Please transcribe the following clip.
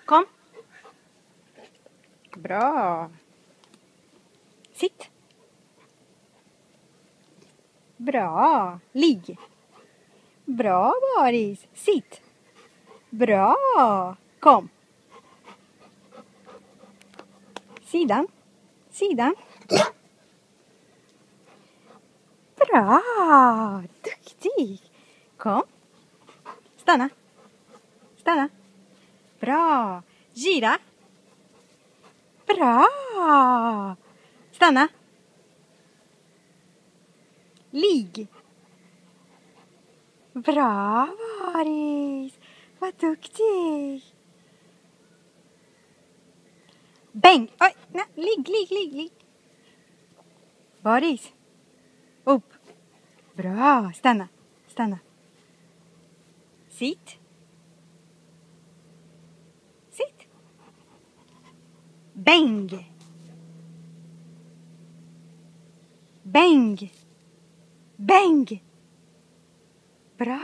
Kom. Bra. Sitt. Bra. Ligg. Bra, Boris. Sitt. Bra. Kom. Sidan. Sidan. Bra. Duktig. Kom. Stanna. Stanna. Bra. Gira. Bra. Stanna. Ligg. Bra, Boris. Vad duktig. Bäng. Oj, nej. Ligg. Boris. Upp. Bra. Stanna. Sitt. Sitt. Bäng. Bra.